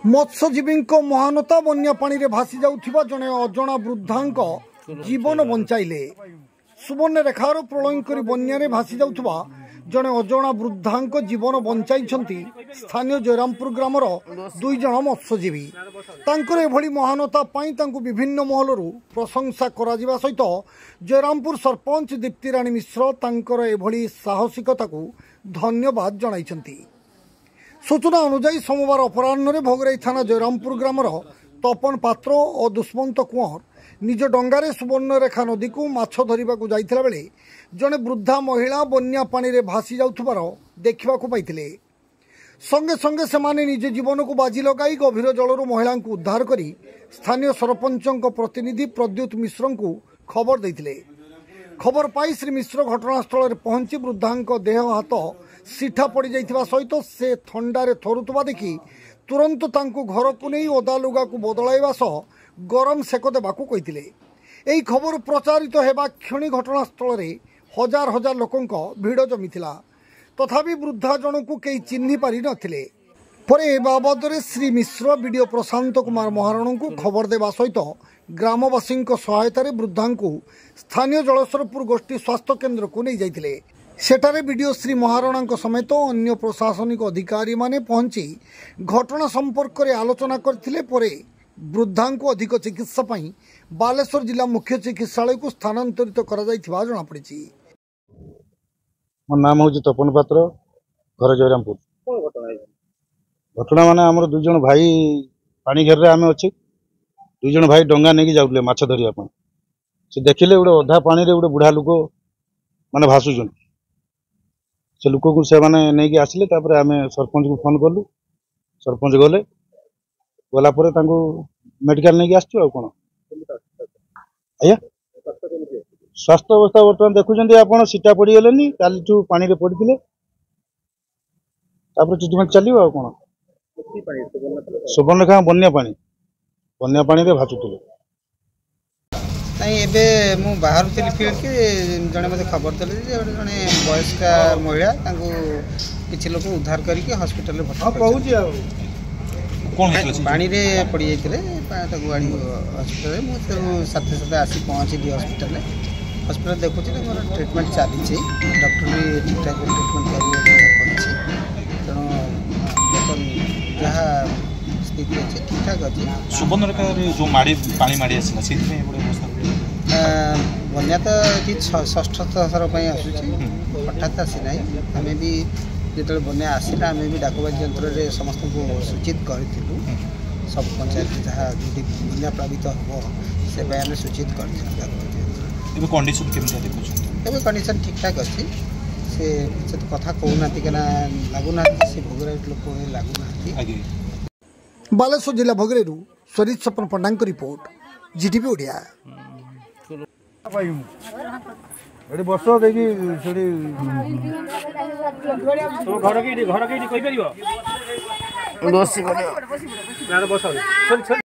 मत्स्यजीवी महानता बन्या पानी रे भासी जाउथिबा जने अजणा वृद्धांक जीवन बंचाइले। सुवर्णरेखार प्रलयंकरी बन्या रे भासी जाउथिबा जने अजणा वृद्धांक जीवन बंचाइछंती स्थानीय जयरामपुर ग्रामर दुई जण मत्स्यजीवी। तांकर एभली महानता पाई तांकु विभिन्न महलरू प्रशंसा करा जिबा सहित जयरामपुर सरपंच दीप्ति राणी मिश्र तांकर एभली साहसिकताकू धन्यवाद जणाइछंती। सूचना अनुसार सोमवार अपराह्न भोगराई थाना जयरामपुर ग्रामर तपन पात्र और दुष्मंत कुंवर निज डंगारे सुवर्णरेखा नदी को माछ धरिबाकू जाइथिला बेले जने वृद्धा महिला बन्या पानी रे भासी जाउथबार देखिबाकू पाइथिले। संगे संगे सेमाने निज जीवन को बाजी लगाई गभीर जलरू महिला को उद्धार करी स्थानीय सरपंचक प्रतिनिधि प्रद्युत मिश्र को खबर देइथिले। खबर पाई श्री मिश्र घटनास्थल पहुंची वृद्धांक देह हाथ सिठा पड़ जाइथिबा सहित से थंडारे थरुतबा देखि तुरंत तांकु घर को नहीं ओदा लुगा को बदलाइबा सह गरम सेक देबाकू कहिथिले। एही खबर प्रचारित हेबा क्षणी घटनास्थल रे हजार हजार लोकंक भिड़ जमिथिला। तथापि वृद्धा जनकू कई चिन्हि पारि नथिले। परे ए बाबदरे श्री मिश्र वीडियो प्रशांत कुमार महाराण को खबर देवा सहित ग्रामवासी सहायतार वृद्धांकू स्थानीय जलस्वरपुर गोष्ठी स्वास्थ्य केन्द्र को नहीं जाइथिले। सेठारे वीडियो श्री महाराणा समेत अन्य प्रशासनिक अधिकारी माने पहुंची घटना संपर्क में आलोचना करथिले। परे वृद्धा को अधिक चिकित्सा पई बालेश्वर जिला मुख्य चिकित्सालय को स्थानांतरित करा जाइथिबा जणा पड़िछि। मोर नाम हूँ तपन पात्र, घर जयरामपुर। घटना माने आमर दुई जन भाई पानी घेर रे आमे अछि। दुई जन भाई डंगा नेकी जाउले माछ धरिया पई। से देखिले गोटे अधा पानी रे गोटे बुढ़ा लोक माने भासुछन। से लोक को से माने नेकी आसिले। तापर आमे सरपंच को फोन करलु। सरपंच गले गला परे तांको मेडिकल नेकी आछियो आ कोन आया स्वास्थ्य अवस्था बर्तमान देखुଛନ୍ତି आपण सीटा पड़ी गलेनी काली टू पानी रे पड़िथिले। तापर ट्रीटमेंट चलियो आ कोन सुवर्णरेखा बन्या पानी रे भासुथिले। नहीं एबे मु बाहर चली फिर के जने मते खबर देले जे जने वयस्क महिला तांको किछि लोक उद्धार करके हॉस्पिटल रे भर्ती कहू जी आ कोन पानी रे पड़ी जाइतिले ताको गाड़ी हॉस्पिटल रे मु साथे साथे आसी पहुंची दी हॉस्पिटल रे। हॉस्पिटल देखुछि मोर ट्रीटमेंट चाली छै। डॉक्टर भी ठीक ठाक ट्रीटमेंट करिछि। तेणु बर्तमान जहाँ स्थिति अच्छे ठीक ठाक अच्छे। सुवर्णरेखा जो माड़ी पानी माड़ी आसला से बन्या तो ये षष्ठ थर आसूँ हठात आसी ना। आम भी जो बन्या आसला आम भी डाकबाजी यंत्र में समस्त को सूचित करूँ। सब पंचायत जहाँ जो बन्या प्लावित हम से आम सूचित करूँ। कंडीशन केमी कंडीशन ठीक ठाक अच्छी। से तो कथा कहूना क्या लगुना से भोगराई लोक लगुना। बालेश्वर जिला भोगरेरू स्वरित सपन पंडा रिपोर्ट जीटीपी ओडिया। बस देखी घर के कही पार